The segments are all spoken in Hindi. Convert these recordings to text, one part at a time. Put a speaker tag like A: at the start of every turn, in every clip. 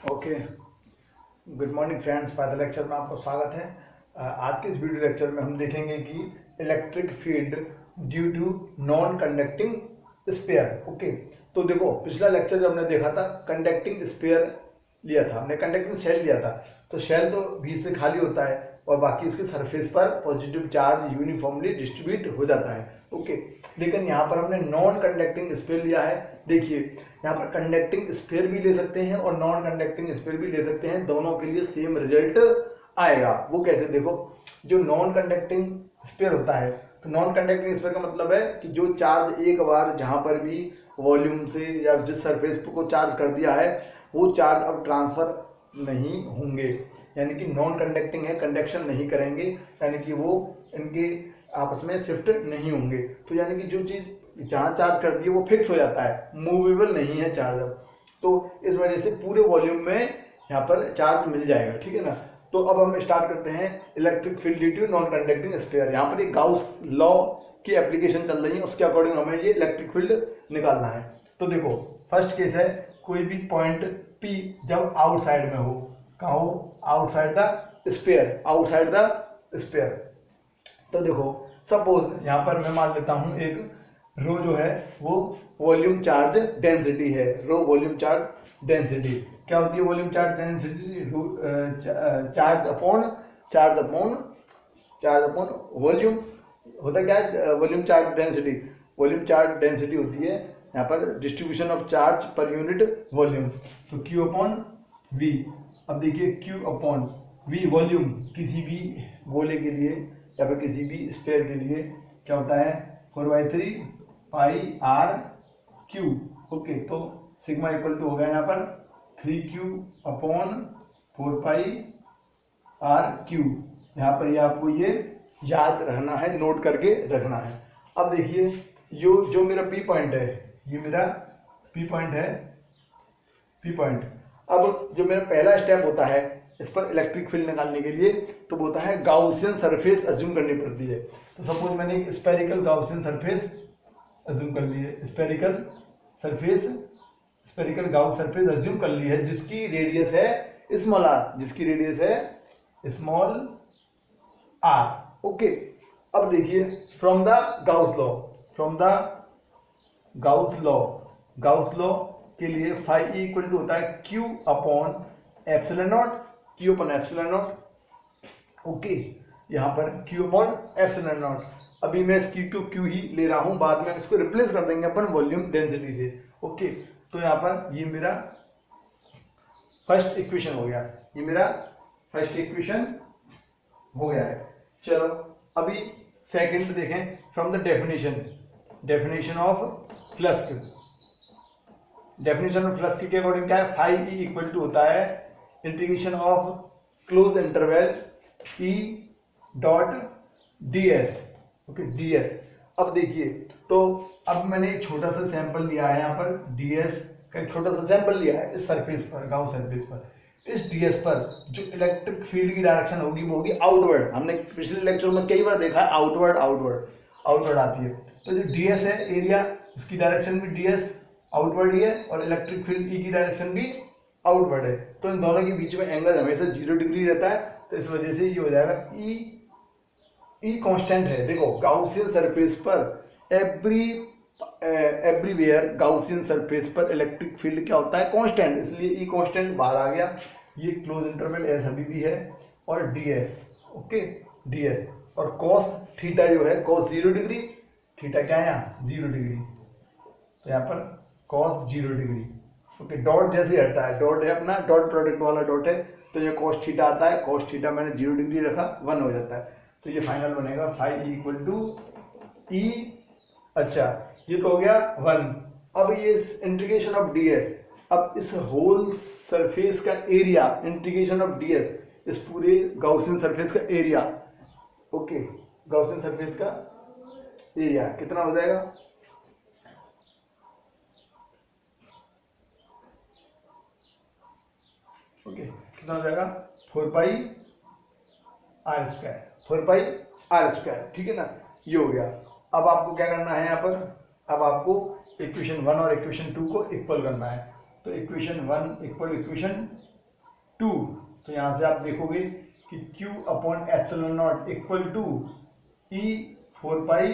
A: Okay, good morning friends. पहले लेक्चर में आपको स्वागत है। आज के इस वीडियो लेक्चर में हम देखेंगे कि electric field due to non conducting sphere. Okay, तो देखो पिछला लेक्चर जब हमने देखा था कंडक्टिंग स्पेयर लिया था, हमने कंडक्टिंग शेल लिया था। तो शेल तो बीच से खाली होता है और बाकी इसके सरफेस पर पॉजिटिव चार्ज यूनिफॉर्मली डिस्ट्रीब्यूट हो जाता है। ओके, लेकिन यहाँ पर हमने नॉन कंडक्टिंग स्पेयर लिया है। देखिए यहाँ पर कंडक्टिंग स्फीयर भी ले सकते हैं और नॉन कंडक्टिंग स्फीयर भी ले सकते हैं, दोनों के लिए सेम रिजल्ट आएगा। वो कैसे? देखो, जो नॉन कंडक्टिंग स्फीयर होता है, तो नॉन कंडक्टिंग स्फीयर का मतलब है कि जो चार्ज एक बार जहां पर भी वॉल्यूम से या जिस सरफेस को चार्ज कर दिया है वो चार्ज अब ट्रांसफर नहीं होंगे, यानी कि नॉन कंडक्टिंग है, कंडक्शन नहीं करेंगे, यानी कि वो इनके आपस में शिफ्ट नहीं होंगे। तो यानी कि जो चीज जहां चार्ज करती है वो फिक्स हो जाता है, मूवेबल नहीं है चार्ज अब। तो इस वजह से पूरे वॉल्यूम में यहाँ पर चार्ज मिल जाएगा, ठीक है ना। तो अब हम स्टार्ट करते हैं electric field due to non conducting sphere. यहाँ पर एक गाउस लॉ की एप्लीकेशन चल रही है, उसके अकॉर्डिंग हमें ये इलेक्ट्रिक फील्ड निकालना है। तो देखो फर्स्ट केस है, कोई भी पॉइंट P जब आउटसाइड में हो, कहाँ हो? Outside the sphere, outside the sphere. तो देखो सपोज यहाँ पर मैं मान लेता हूँ एक रो जो है वो वॉल्यूम चार्ज डेंसिटी है। रो वॉल्यूम चार्ज डेंसिटी क्या होती है? Volume charge density charge upon volume होता क्या है? Volume charge density, volume charge density होती है यहाँ पर distribution of charge per unit volume. तो Q अपॉन V। अब देखिए Q अपॉन V वॉल्यूम किसी भी गोले के लिए या फिर किसी भी स्फीयर के लिए क्या होता है? 4/3 पाई आर क्यू। ओके, तो सिग्मा इक्वल टू हो गया यहाँ पर 3Q upon 4 pi R Q. यहाँ पर ये आपको ये याद रखना है, नोट करके रखना है। अब देखिए जो मेरा P पॉइंट है, ये मेरा P पॉइंट है, P पॉइंट। अब जो मेरा पहला स्टेप होता है इस पर इलेक्ट्रिक फील्ड निकालने के लिए, तो होता है गाउसियन सरफेस अज्यूम करनी पड़ती है। तो सपोज मैंने एक स्फेरिकल गाउसियन सरफेस अज्यूम कर ली है, स्फेरिकल गाउस सरफेस अज्यूम कर ली है, जिसकी रेडियस है स्मॉल आर, जिसकी रेडियस है स्मॉल आर। ओके, अब देखिए फ्रॉम द गाउस लॉ के लिए फाई ई इक्वल टू होता है Q upon epsilon naught. Okay, यहाँ पर Q अपॉन एप्सिलॉन नॉट। अभी मैं इसकी Q ही ले रहा हूँ, बाद में इसको रिप्लेस कर देंगे अपन वॉल्यूम डेंसिटी से। ओके, तो यहाँ पर ये मेरा फर्स्ट इक्वेशन हो गया, ये मेरा फर्स्ट इक्वेशन हो गया है। चलो अभी सेकंड देखें, from the definition of flux के अकॉर्डिंग क्या है? फाई ई इक्वल टू होता है integration of close interval E dot ds। Okay, ds। अब देखिए, तो अब मैंने एक छोटा सा सैंपल लिया है, यहाँ पर ds का एक छोटा सा सैंपल लिया है इस सरफेस पर, गाउस सरफेस पर। इस ds पर जो इलेक्ट्रिक फील्ड की डायरेक्शन होगी वो होगी आउटवर्ड। हमने पिछले लेक्चर में कई बार देखा है आउटवर्ड आती है। तो जो ds है एरिया, उसकी डायरेक्शन भी ds आउटवर्ड ही है और इलेक्ट्रिक फील्ड E की डायरेक्शन भी आउटवर्ड है। तो इन दोनों के बीच में एंगल हमेशा 0 डिग्री रहता है, तो इस वजह से ये हो जाएगा E कांस्टेंट है। देखो गाउसियन सरफेस पर एवरीवेयर गाउसियन सरफेस पर इलेक्ट्रिक फील्ड क्या होता है? कांस्टेंट, इसलिए E कांस्टेंट बाहर आ गया। ये क्लोज इंटरवल S अभी भी है और ds। ओके, ds और cos थीटा जो है cos 0 डिग्री, थीटा क्या है यहाँ? 0 डिग्री। तो यहाँ पर cos 0 डिग्री। ओके, डॉट जैसे हटता है, डॉट है अपना डॉट प्रोडक्ट वाला डॉट है, तो ये cos थीटा आता है, cos थीटा मैंने 0 डिग्री रखा, 1 हो जाता है। तो ये फाइनल बनेगा phi E equal to E। अच्छा, ये तो हो गया 1। अब ये इंटीग्रेशन ऑफ ds, अब इस होल सरफेस का एरिया, इंटीग्रेशन ऑफ ds, इस पूरे गाउसियन सरफेस का एरिया। ओके, गाउसियन सरफेस का एरिया कितना हो जाएगा? ओके, कितना हो जाएगा? 4 पाई आर स्क्वायर, ठीक है ना। ये हो गया। अब आपको क्या करना है यहाँ पर? अब आपको इक्वेशन 1 और इक्वेशन 2 को इक्वल करना है। तो इक्वेशन 1 इक्वल इक्वेशन 2, तो यहां से आप देखोगे कि Q upon epsilon not equal to E 4 pi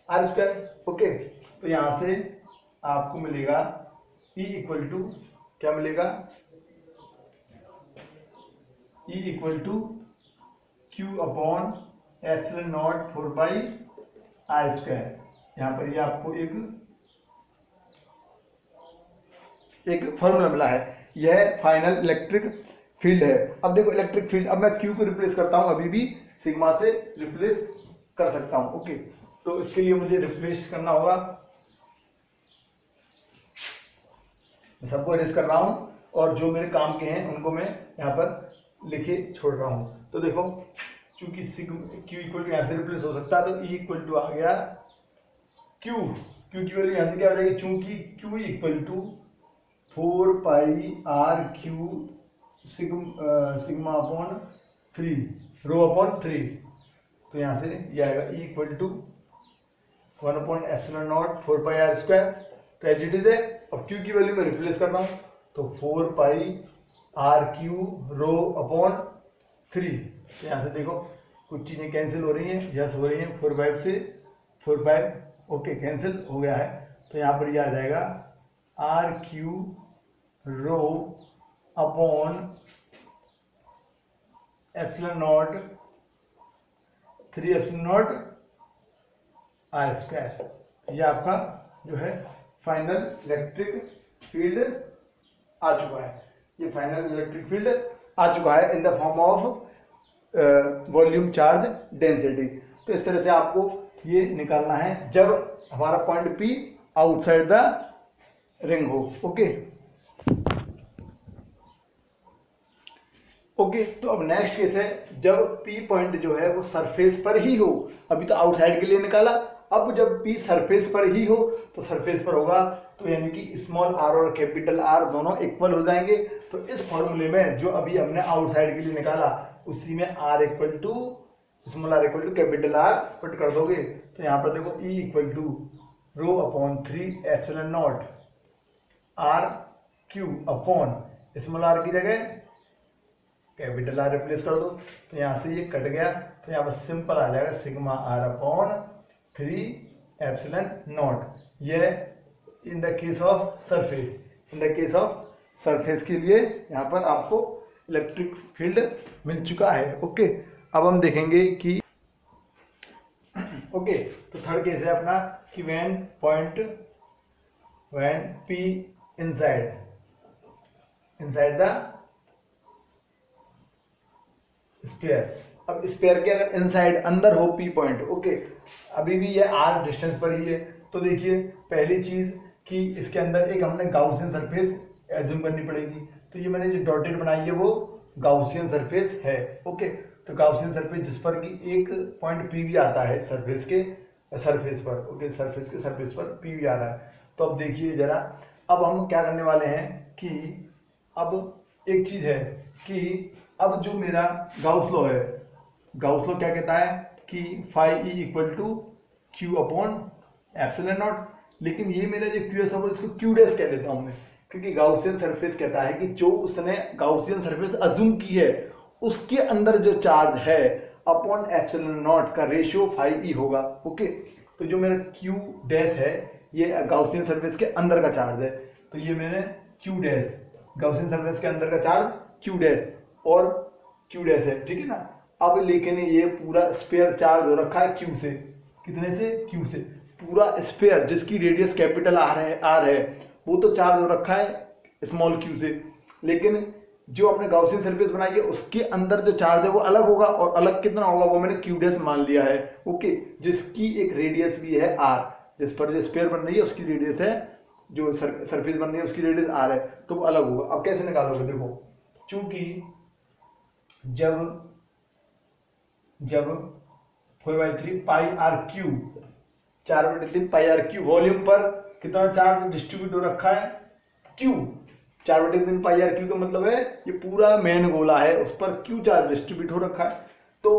A: R square. Okay, तो यहां से आपको मिलेगा E इक्वल टू क्या मिलेगा, E equal to Q upon epsilon not 4 pi R square. यहां पर ये आपको एक फॉर्मूला मिला है, यह फाइनल इलेक्ट्रिक फील्ड है। अब देखो इलेक्ट्रिक फील्ड, अब मैं Q को रिप्लेस करता हूं, अभी भी सिग्मा से रिप्लेस कर सकता हूं। ओके, तो इसके लिए मुझे रिप्लेस करना होगा, मैं सबको अरेंज कर रहा हूं और जो मेरे काम के हैं उनको मैं यहाँ पर लिखे छोड़ रहा हूं। तो देखो चूंकि Q इक्वल टू यहाँ से रिप्लेस हो सकता है, तो E इक्वल टू आ गया Q की वैल्यू यहाँ से क्या हो जाएगी, चूंकि Q equal to 4 pi R Q sigma upon 3 rho upon 3, तो यहाँ से ये आएगा E equal to 1 upon epsilon not 4 pi R square. तो एज इट इज है, अब Q की वैल्यू में रिप्लेस कर रहा हूँ, तो 4 pi R Q rho upon 3। तो यहाँ से देखो कुछ चीज़ें कैंसिल हो रही हैं, यस हो रही हैं, 4 5 से 4 5 ओके कैंसिल हो गया है। तो यहाँ पर ये आ जाएगा R Q rho upon epsilon not 3 epsilon not R square. ये आपका जो है फाइनल इलेक्ट्रिक फील्ड आ चुका है, ये फाइनल इलेक्ट्रिक फील्ड आ चुका है in the form of volume charge density. तो इस तरह से आपको ये निकालना है जब हमारा point P outside the ring हो। ओके ओके, तो अब नेक्स्ट केस है जब P पॉइंट जो है वो सरफेस पर ही हो। अभी तो आउटसाइड के लिए निकाला, अब जब P सरफेस पर ही हो तो सरफेस पर होगा, तो यानी कि स्मॉल r और कैपिटल R दोनों इक्वल हो जाएंगे। तो इस फॉर्मूले में जो अभी हमने आउटसाइड के लिए निकाला उसी में r equal to small r equal to capital R put कर दोगे। तो यहाँ पर देखो E equal to rho upon 3 epsilon not R Q upon small r की जगह कैपिटल R रिप्लेस कर दो, तो यहाँ से ये कट गया, तो यहाँ पर सिंपल आ जाएगा sigma R upon 3 epsilon naught. ये in the case of surface, in the case of surface के लिए यहाँ पर आपको इलेक्ट्रिक फील्ड मिल चुका है। ओके, अब हम देखेंगे कि ओके, तो थर्ड केस है अपना कि when P inside the sphere. अब स्पेयर के अगर इनसाइड अंदर हो P पॉइंट, ओके, अभी भी ये R डिस्टेंस पर ही है, तो देखिए पहली चीज कि इसके अंदर एक हमने गाउसियन सरफेस एज्यूम करनी पड़ेगी। तो ये मैंने जो डॉटेड बनाई है वो गाउसियन सरफेस है। ओके, तो गाउसियन सरफेस जिस पर कि एक पॉइंट P भी आता है सरफेस के सरफेस पर। ओके, सरफेस के सरफेस पर P भी आ रहा है। तो अब देखिए जरा, अब हम क्या करने वाले हैं कि अब एक चीज है कि अब जो मेरा गाउस लॉ है, गाउस लॉ क्या कहता है कि phi E equal to Q upon epsilon not, लेकिन ये मेरा जो Q है इसको Q डैश कह देता हूं मैं, क्योंकि गाउसियन सरफेस कहता है कि जो उसने गाउसियन सरफेस अज्यूम की है उसके अंदर जो चार्ज है अपॉन एप्सिलॉन नॉट का रेशियो फाई E होगा। ओके, तो जो मेरा Q डैश है ये गाउसियन सरफेस के अंदर का चार्ज है, तो ये मैंने Q डैश गाउसियन सरफेस के अंदर का चार्ज Q डैश और Q डैश है, ठीक है ना। अब लेकिन ये पूरा स्पेयर चार्ज हो रखा है Q से, कितने से, Q से। पूरा स्पेयर जिसकी रेडियस कैपिटल R है वो तो चार्ज हो रखा है स्मॉल q से, लेकिन जो हमने गाउसियन सरफेस बनाई है उसके अंदर जो चार्ज है वो अलग होगा, और अलग कितना होगा वो मैंने q डैश मान लिया है। ओके, जिसकी एक रेडियस भी है r, जिस पर जो स्पेयर बन रही है उसकी रेडियस है, जो सरफेस बन रही है उसकी रेडियस r है, तो वो अलग होगा। अब कैसे निकालोगे, देखो चूंकि जब 4/3 pi R Q 4/3 pi R Q volume पर कितना चार्ज डिस्ट्रीब्यूट हो रखा है Q। 4/3 पाई आर क्यू का मतलब है ये पूरा मेन गोला है उस पर Q चार्ज डिस्ट्रीब्यूट हो रखा है। तो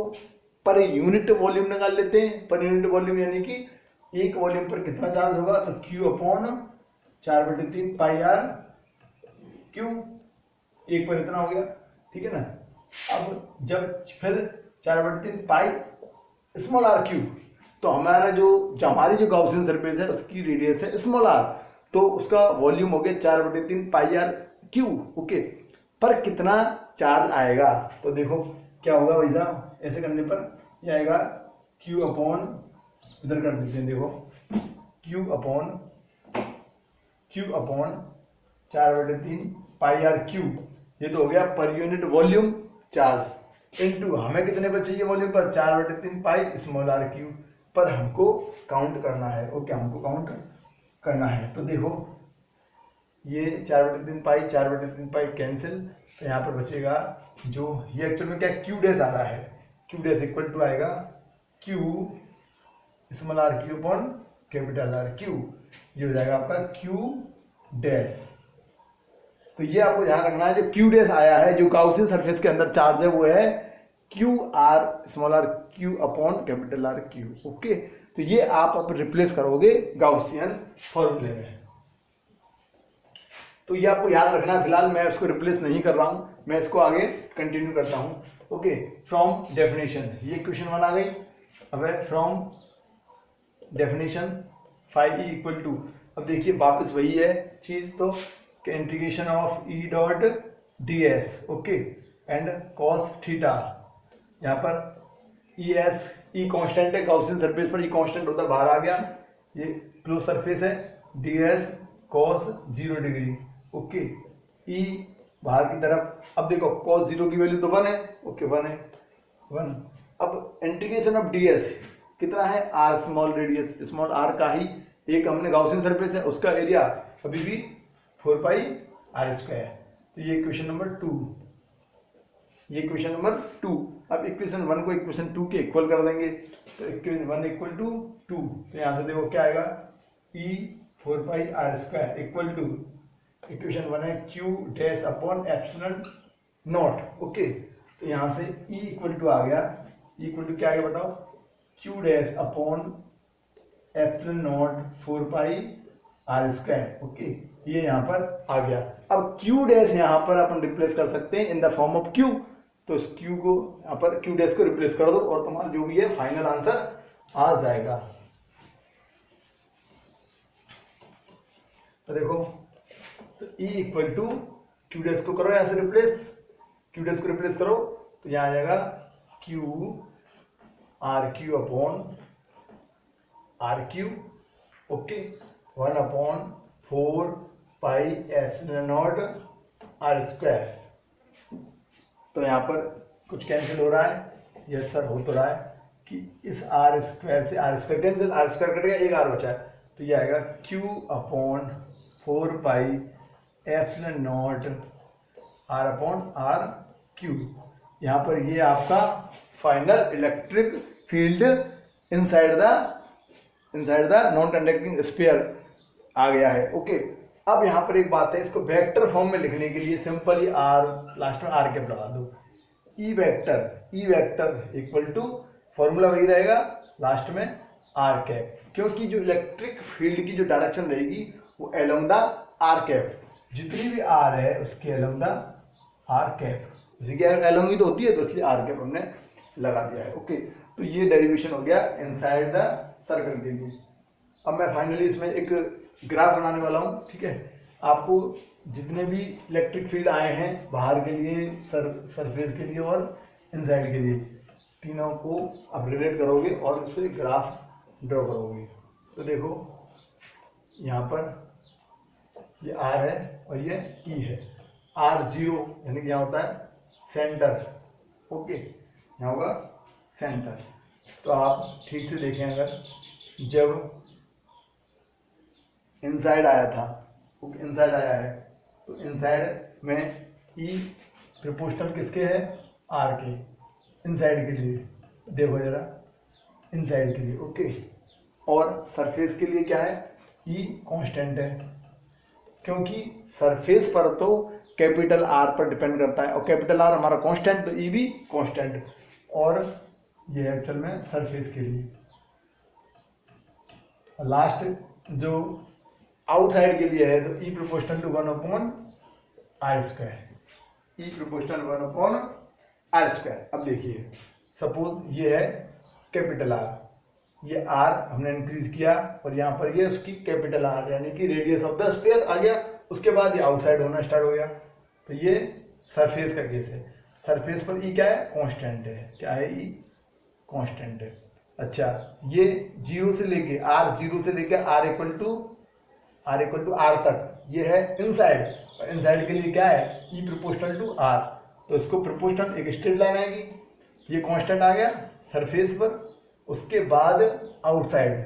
A: पर यूनिट वॉल्यूम निकाल लेते हैं, पर यूनिट वॉल्यूम यानी कि एक वॉल्यूम पर कितना चार्ज होगा, तो Q upon 4/3 pi R Q. 1 पर इतना हो गया, ठीक है ना। अब जब फिर 4/3 पाई स्मॉल आर क्यूब, तो हमारा जो हमारी जो गाउसियन सरफेस है उसकी रेडियस है स्मॉल आर, तो उसका वॉल्यूम हो गया 4/3 पाई आर क्यूब। ओके, पर कितना चार्ज आएगा, तो देखो क्या होगा भाई साहब, ऐसे करने पर ये आएगा क्यू अपॉन, इधर कर देते हैं, देखो Q upon 4/3 pi R cube, ये तो हो गया per unit volume charge, into हमें कितने पर चाहिए वॉल्यूम पर 4/3 पाई स्मॉल आर क्यूब, पर हमको काउंट करना है। ओके, हमको काउंट करना है। तो देखो ये 4/3 पाई कैंसिल, तो यहाँ पर बचेगा जो ये एक्चुअल में क्या क्यू डैश आ रहा है, क्यू डैश इक्वल टू आएगा Q small R Q upon capital R Q, ये हो जाएगा आपका क्यू डैश। तो ये आपको ध्यान रखना है, जो क्यू डैश आया है, जो गाउसियन सरफेस के अंदर चार्ज है, वो है Q R small R Q upon capital R Q. Okay, तो ये आप अब रिप्लेस करोगे गाउसियन फॉर्मूले में, तो ये आपको याद रखना है। फिलहाल मैं इसको रिप्लेस नहीं कर रहा हूं, मैं इसको आगे कंटिन्यू करता हूं। ओके, फ्रॉम डेफिनेशन, ये क्वेश्चन 1 आ गई। अब है from definition phi E equal to, अब देखिए वापस वही है चीज, तो integration of E dot D S, okay, and cos theta, यहाँ पर ई एस, ई कॉन्स्टेंट है गाउसियन सरफेस पर, ई कॉन्स्टेंट होता बाहर आ गया, ये क्लोज सरफेस है, D S cos 0 degree. Okay, E बाहर की तरफ, अब देखो कॉस 0 की वैल्यू तो 1 है। ओके, 1 है, 1। अब इंटीग्रेशन ऑफ डी एस कितना है, R small radius small R का ही एक हमने गाउसियन सरफेस है, उसका एरिया अभी भी 4 पाई आर स्क्वायर। तो ये इक्वेशन नंबर 2, ये इक्वेशन नंबर 2। अब इक्वेशन 1 को इक्वेशन 2 के इक्वल कर देंगे, तो इक्वेशन 1 इक्वल टू 2, तो यहाँ से देखो क्या आएगा, E 4 pi R square equal to equation 1 है Q dash upon epsilon naught. Okay, तो यहाँ से ई इक्वल टू आ गया, ई इक्वल टू क्या आ गया बताओ, Q dash upon epsilon not 4 pi R square. Okay, ये यहाँ पर आ गया। अब क्यू डैश यहाँ पर अपन रिप्लेस कर सकते हैं in the form of Q, तो इस क्यू को यहाँ पर क्यू डैश को रिप्लेस कर दो और तुम्हारा जो भी है फाइनल आंसर आ जाएगा। तो देखो, तो E equal to Q dash को करो यहाँ से रिप्लेस, क्यू डैश को रिप्लेस करो, तो यहाँ आ जाएगा Q R Q upon R Q. Okay, 1 upon 4 pi epsilon not R square. तो यहाँ पर कुछ कैंसिल हो रहा है, यस सर हो तो रहा है कि इस आर स्क्वायर से R square cancel, R square कटेगा, एक आर बचा है, तो ये आएगा Q upon 4 pi epsilon not R upon R Q. यहाँ पर ये आपका final electric field inside the non conducting sphere आ गया है। ओके, अब यहाँ पर एक बात है, इसको वेक्टर फॉर्म में लिखने के लिए सिंपल ही आर लास्ट में आर कैप लगा दो, E vector equal to formula वही रहेगा लास्ट में आर कैप, क्योंकि जो इलेक्ट्रिक फील्ड की जो डायरेक्शन रहेगी वो अलोंग द आर कैप, जितनी भी आर है उसके अलोंग द आर कैप, उसी के अलोंग ही तो होती है, तो इसलिए आर कैप हमने लगा दिया है। ओके, तो ये डेरिवेशन हो गया इनसाइड द सर्कल के लिए। अब मैं फाइनली इसमें एक ग्राफ बनाने वाला हूँ, ठीक है। आपको जितने भी इलेक्ट्रिक फील्ड आए हैं बाहर के लिए, सरफेस के लिए और इनसाइड के लिए, तीनों को आप रिलेट करोगे और उससे ग्राफ ड्रॉ करोगे। तो देखो यहाँ पर ये आर है और ये ई है, R0 यानी कि यहाँ होता है सेंटर। ओके, यहाँ होगा सेंटर। तो आप ठीक से देखें, अगर जब इनसाइड आया था, इनसाइड आया है, तो इनसाइड में ई प्रोपोर्शनल किसके है, आर के, इनसाइड के लिए देखो जरा, इनसाइड के लिए। ओके, और सरफेस के लिए क्या है, ई कांस्टेंट है, क्योंकि सरफेस पर तो कैपिटल आर पर डिपेंड करता है, और कैपिटल आर हमारा कांस्टेंट, तो ई भी कांस्टेंट। और ये एक्चुअल में सरफेस के लिए। लास्ट जो आउटसाइड के लिए है, तो E proportional to 1 upon R square. E proportional 1/r²। अब देखिए सपोज ये है कैपिटल आर, ये आर हमने इंक्रीज किया और यहाँ पर ये उसकी कैपिटल आर यानी कि रेडियस ऑफ द स्फीयर आ गया। उसके बाद ये आउटसाइड होना स्टार्ट हो गया। तो ये सरफेस का केस है। सरफेस पर ई क्या है, कांस्टेंट है। क्या है, ई कांस्टेंट है। अच्छा, ये जीरो से लेके आर इक्वल टू आर तक ये है इनसाइड, और इनसाइड के लिए क्या है, ई प्रोपोर्शनल टू आर। तो इसको प्रोपोर्शनल एक स्ट्रेट लाइन आएगी, ये कांस्टेंट आ गया सरफेस पर। उसके बाद आउटसाइड,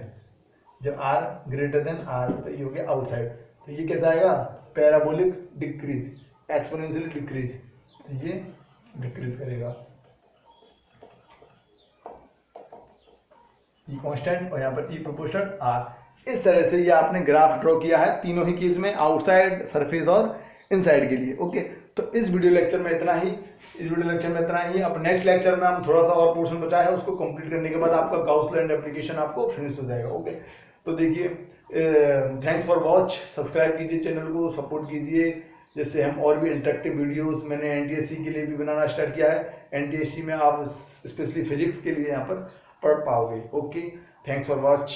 A: जब आर ग्रेटर देन आर तो ये हो गया आउटसाइड। तो ये कैसा आएगा, पैराबोलिक डिक्रीज, एक्सपोनेंशियल डिक्रीज। तो ये डिक्रीज करेगा, ई कांस्टेंट और यहाँ पर ई प्रोपोर्शनल आर। इस तरह से ये आपने ग्राफ ड्रॉ किया है तीनों ही केस में, आउटसाइड, सरफेस और इनसाइड के लिए। ओके, तो इस वीडियो लेक्चर में इतना ही। अब नेक्स्ट लेक्चर में हम थोड़ा सा और पोर्शन बचा है, उसको कंप्लीट करने के बाद आपका गाउस लॉ एंड एप्लीकेशन आपको फिनिश हो जाएगा। ओके, तो देखिए, थैंक्स फॉर वॉच। सब्सक्राइब कीजिए चैनल को, सपोर्ट कीजिए, जिससे हम और भी इंटरेक्टिव वीडियोस मैंने एनटीएससी के लिए भी बनाना स्टार्ट किया है। एनटीएससी में आप स्पेशली फिजिक्स के लिए यहाँ पर पढ़ पाओगे। Okay, thanks for watch.